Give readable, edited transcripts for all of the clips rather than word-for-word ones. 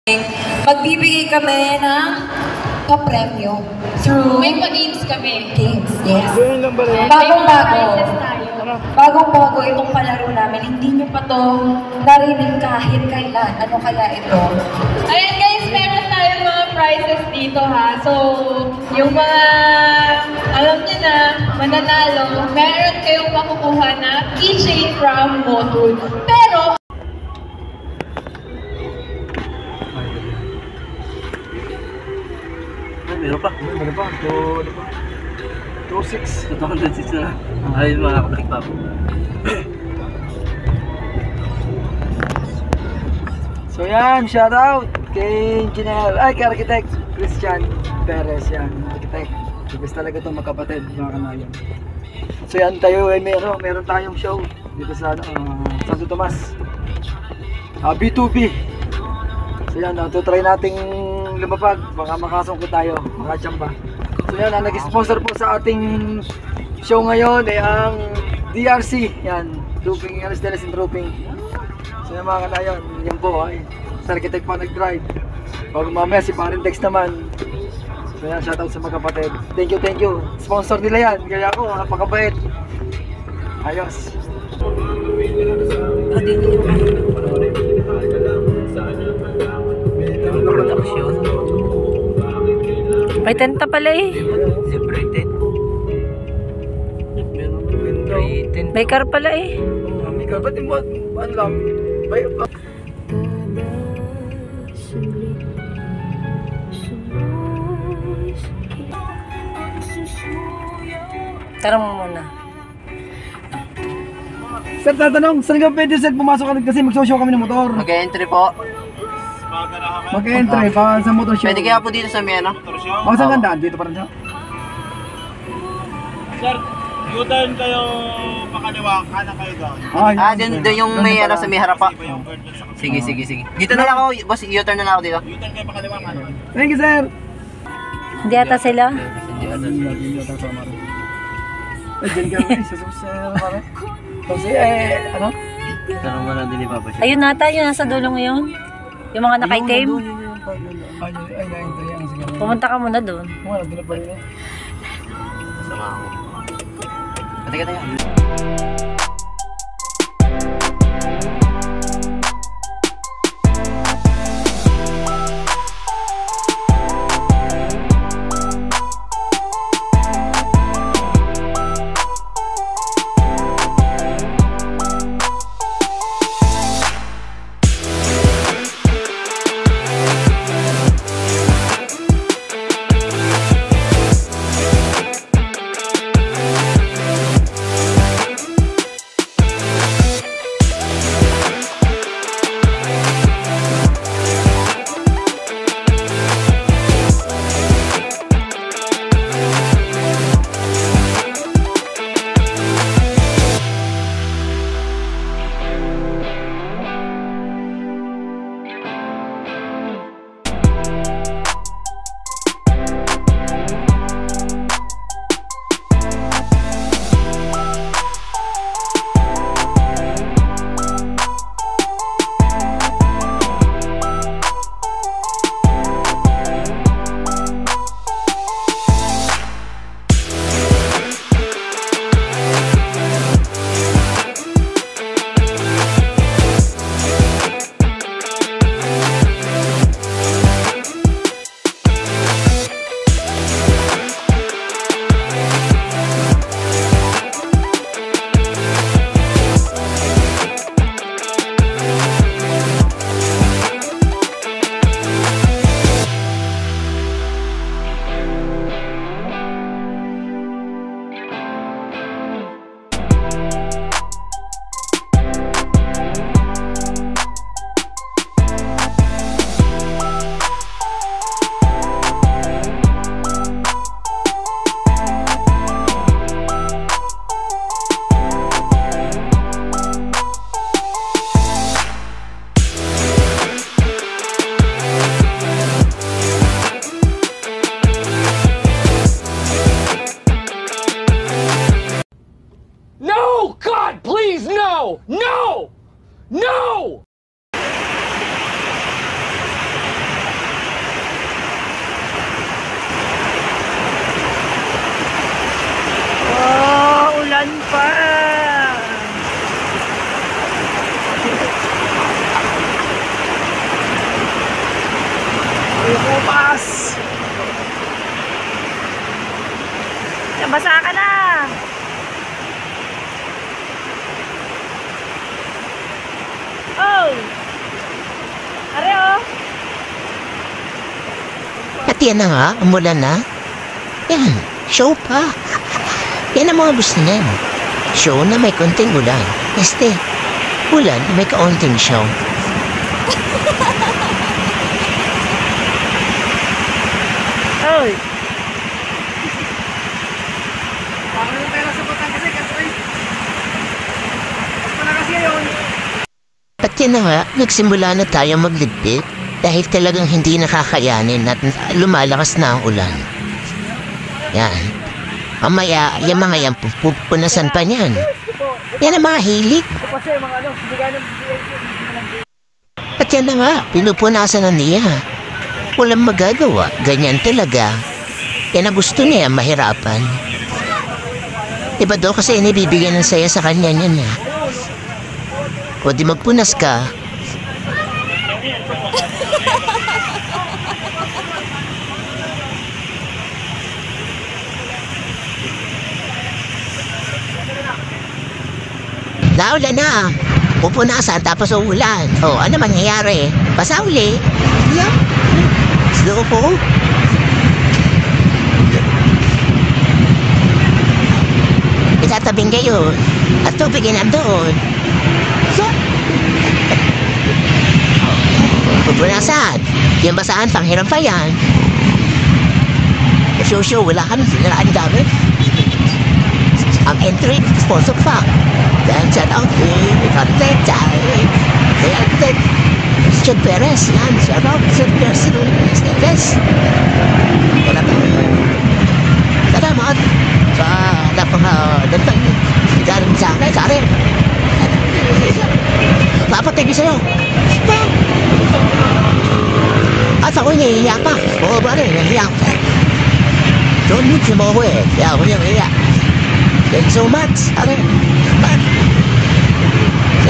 Magbibigay kami ng pa-premyo through May pa-games kami. games, yes. May Bagong-bago. prizes tayo. Bagong-bago itong palaro namin. Hindi nyo pa to narinig kahit kailan. Ano kaya ito? Ayan guys, meron tayong mga prizes dito ha. So, yung mga alam niyo na, mananalo, meron kayong makukuha na keychain from Motul. Pero, Meron pa. 206. 206 na. Ayun mga kapalik pa. So yan, shoutout kay Engineer, kay Architect Christian Perez yan, Architect. Bigis talaga itong magkapatid, mga kanayon. So yan tayo, meron tayong show dito sa Santo Tomas. B2B. So yan, try nating lumapag, baka makasungkit tayo, makachamba. So yan, ang nag-sponsor po sa ating show ngayon ay ang DRC, yan, Roofing, Stainless and Roofing. So yan mga kanayon, yan po ay sa Architect pa nag-drive. Pag mamaya si Parentex naman. So yan, shoutout sa mga kapatid. Thank you. Sponsor nila yan, kaya ako, napakabait. Ayos. May tenta pala eh. Siyempre, 10. May car pala eh. May car, ba't mo, ano lang? Tara mo muna. Sir, tatanong, saan ka pwede sir pumasok ka kasi mag-show kami ng motor? Mag-entry po. Mag-entry pa sa motor show. Pwede kaya po dito sa Miano? O, saan gandaan? Dito pa rin siya? Sir, U-turn kayo pakaliwa, kanan kayo doon. Doon yung may ano sa may harap pa. Sige. Dito na lang ako, boss, U-turn na lang ako dito. U-turn kayo pakaliwa, kanan. Thank you sir! Hindi ata sila. Diyan ka rin, sa para. Kasi ano? Tanong mo lang din ni Papa siya. Ayun nata, yun nasa dulo ngayon. Yung mga nakaitim. Ay, sige. Pumunta ka muna doon. Wala, doon na pa rin. Sama ako. Teka. Kukupas! Basa ka na! Oh! Are oh! At yan na nga, umulan na. Yan, show pa. Yan ang mga gusto niyan. Show na may konting ulan. Ulan na may kaunting show. Oh! Paano yung pera sa Batangas eh? Kasi mas malakas ngayon. At yan na nga, nagsimula na tayo magligpit dahil talagang hindi nakakayanin at lumalakas na ang ulan. Yan. Mamaya, yung mga yan, pupunasan pa niyan. Yan ang mga hilig. Ito kasi mga ano, hindi ka nang At yan na nga, pinupunasan na niya. Walang magagawa, ganyan talaga. Yan ang gusto niya, mahirapan. Iba daw kasi inibibigyan ng saya sa kanya niyan eh. O di magpunas ka. Naulan na. Pupunasan tapos uulan. O ano mangyayari? Basa uli. Yeah. Slow po. Itatabing kayo at tubigin nandoon. So, pupunasan. Yung basahan, panghiram pa yan. Show, wala kami sinalaan dami. Ang entry, sponsor pa. Dan shout out kay Architect. Kay Architect Christian Perez. Yan, shout out sa Perez. Salamat sa napang galing sa akin, Karen. Papatigil sa'yo. At ako'y nahihiya pa. Oo ba rin, nahihiya ko. Don't need to move it. Kaya ako niyang nahihiya. Thank you so much. Okay. Bye.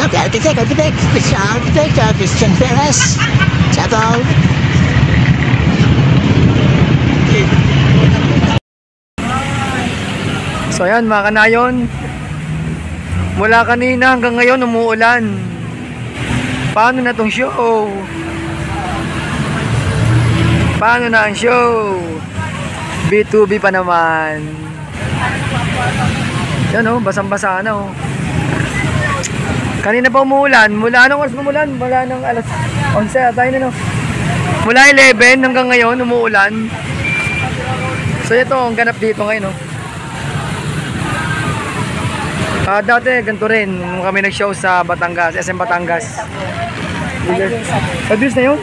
Okay, architect. Christian Perez. Shout out. So ayan mga kanayon, mula kanina hanggang ngayon umuulan. Paano na tong show? Paano na ang show? B2B pa naman. Yan oh, basang-basa na oh. Kanina pa umuulan. Mula anong oras umuulan? Mula ng alas 11 tayo na no. Mula 11 hanggang ngayon umuulan. So ito ang ganap dito ngayon oh. Dati ganito rin nung kami nag-show sa Batangas, SM Batangas. 5 years na yun?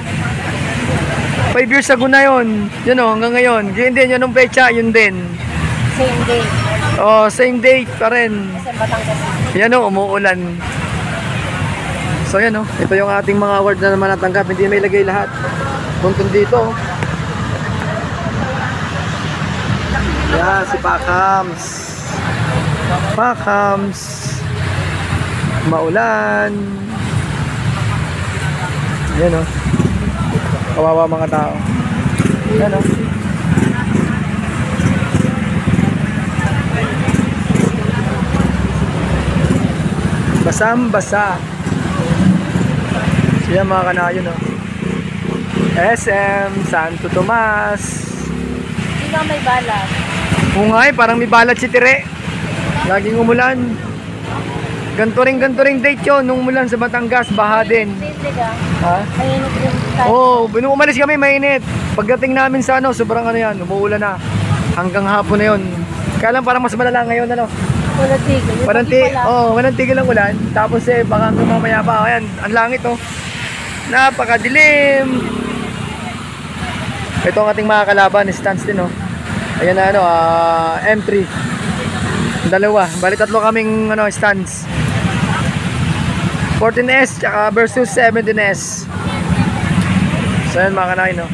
5 years ago na yun. Yun o, hanggang ngayon. Yun din, yun ang pecha, yun din. Same day. Oh, same date pa rin. Sa Batangas. Yan o, umuulan. So yan o, ito yung ating mga award na naman natanggap. Hindi may lagay lahat. Buntun dito. Yan, si Pakams. Maulan. Yan o. Kawawa mga tao. Yan o. Basang-basa. So yan mga kanayon o. SM Santo Tomas. Hindi na may balat. Ungay, parang may balat si Tire. Laging umulan. Ganto ring date yun. Nung umulan sa Batangas, baha din. Ha? Mainit yung time. Oo, nung umalis kami, mainit. Pagdating namin sa ano, sobrang ano yan, umuulan na. Hanggang hapon na yun. Kaya lang parang mas malala ngayon, ano. Walang tigil. Walang tigil ang ulan. Tapos baka hanggang mamaya pa. Ayan, ang langit oh. Napakadilim. Ito ang ating mga kalaban, stance din oh. Ayan na ano, M3. Dalawa, bali tatlo kaming ano, stands. 14S tsaka versus 17S. So yan mga kanain no.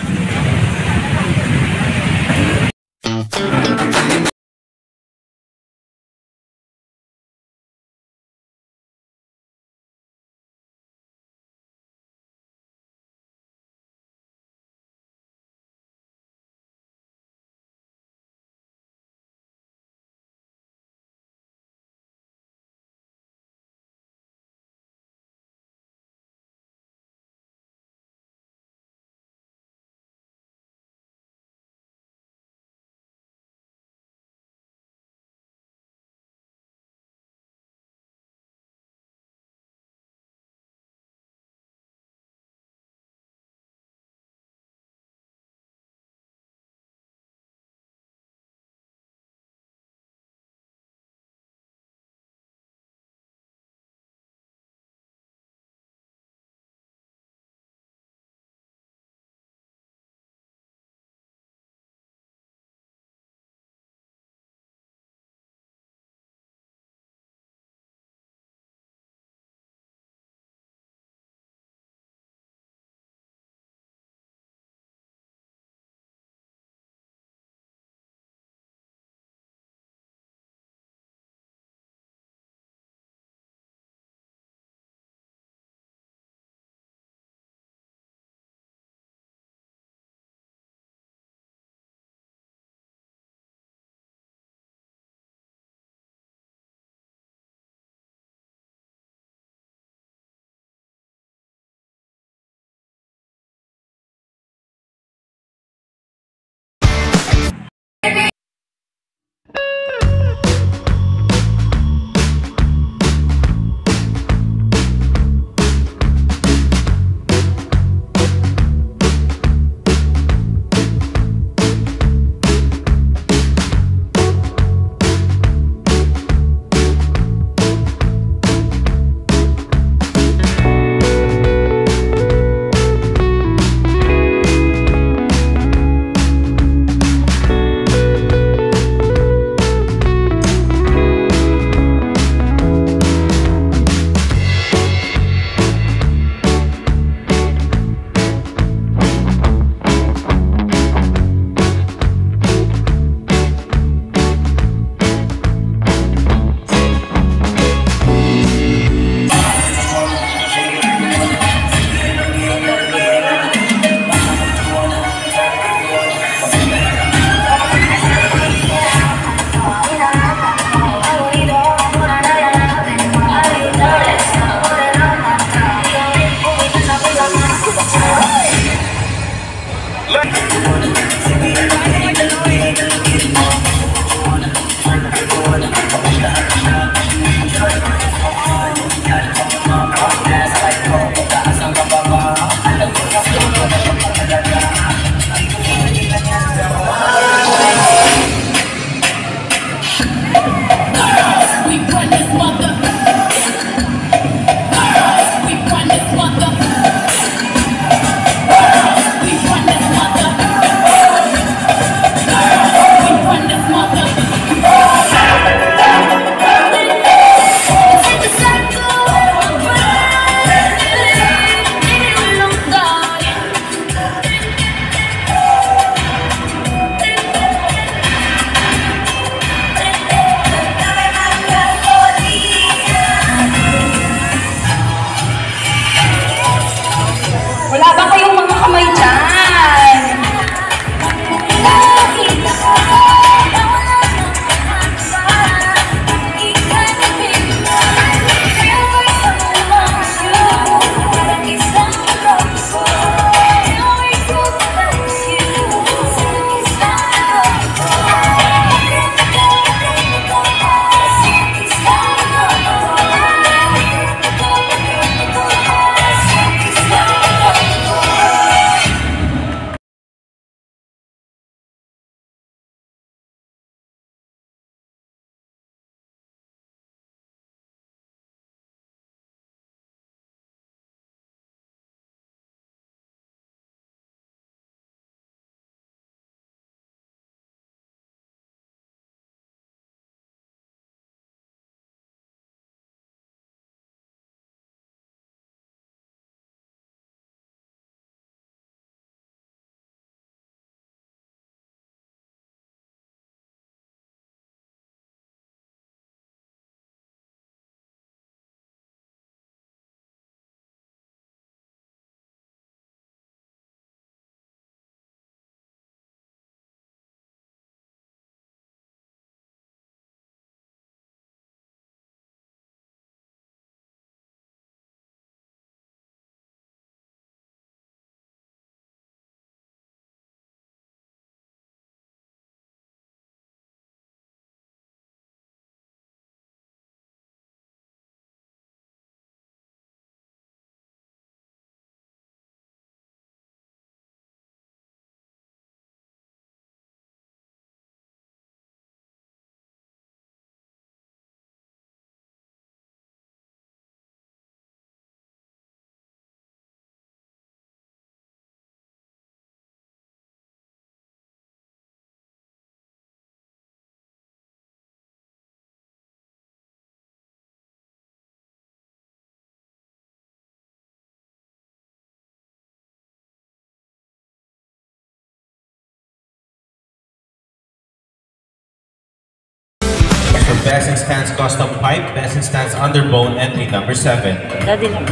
Best in Stance Custom Pipe, Best in Stance Underbone, entry number 7. Daddy lang.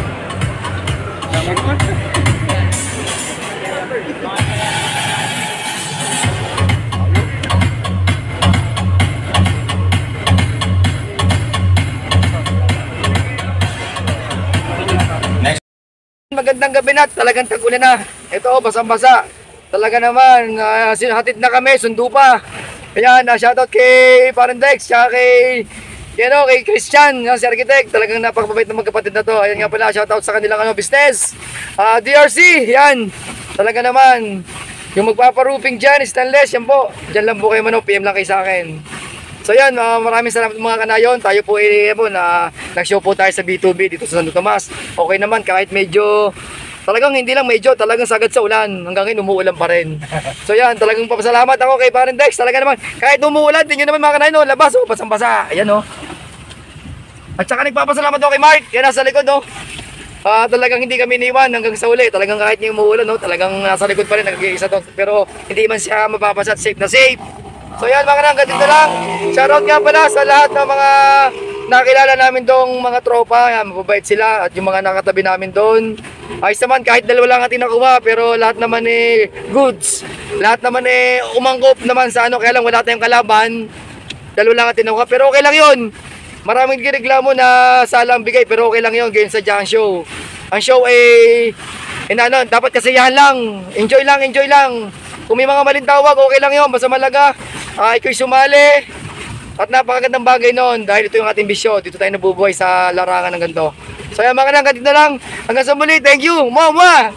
Magandang gabi na, talagang tag-ulan na. Ito, basang-basa. Talaga naman, hatid na kami, sundo pa. Ayan, shoutout kay Parendex, tsaka kay Christian, si architect. Talagang napakababait na magkapatid na to. Ayan nga pala, shoutout sa kanilang business. DRC, yan. Talaga naman, yung magpaparoofing dyan, stainless, yan po. Dyan lang po kayo PM lang kayo sa akin. So yan, maraming salamat mga kanayon. Tayo po nag-show po tayo sa B2B dito sa Santo Tomas. Okay naman kahit medyo, talagang hindi lang medyo, talagang sagad sa ulan. Hanggang ngayon umuulan pa rin. So yan, talagang papasalamat ako kay Parendex. Talaga naman, kahit umuulan, tingnan naman mga kanayon, labas, basang-basa. Ayan o. At saka nagpapasalamat ako kay Mark, yan nasa likod o. Talagang hindi kami iniwan hanggang sa uli. Talagang kahit yung umuulan, talagang nasa likod pa rin, nag-iisa doon. Pero hindi man siya mapapasa at safe na safe. So yan mga kanang, ganito lang. Shoutout nga pala sa lahat ng mga nakilala namin dong mga tropa. Yan, mababait sila at yung mga nakatabi namin doon. Ayos naman, kahit dalawa lang ating nakuha, pero lahat naman goods. Lahat naman umangkop naman sa kaya lang wala tayong kalaban. Dalawa lang ating nakuha, pero okay lang yun. Maraming gireklamo na salang bigay, pero okay lang yun, ganyan sa Jang Show. Ang show dapat kasiyahan lang. Enjoy lang. Kung may mga maling tawag, okay lang yun, basta malaga. Ikaw'y sumali. At napakagandang bagay noon dahil ito yung ating bisyo. Dito tayo nabubuhay sa larangan ng ganito. So yan mga kanang, ganito na lang. Hanggang sa muli, thank you. Mama!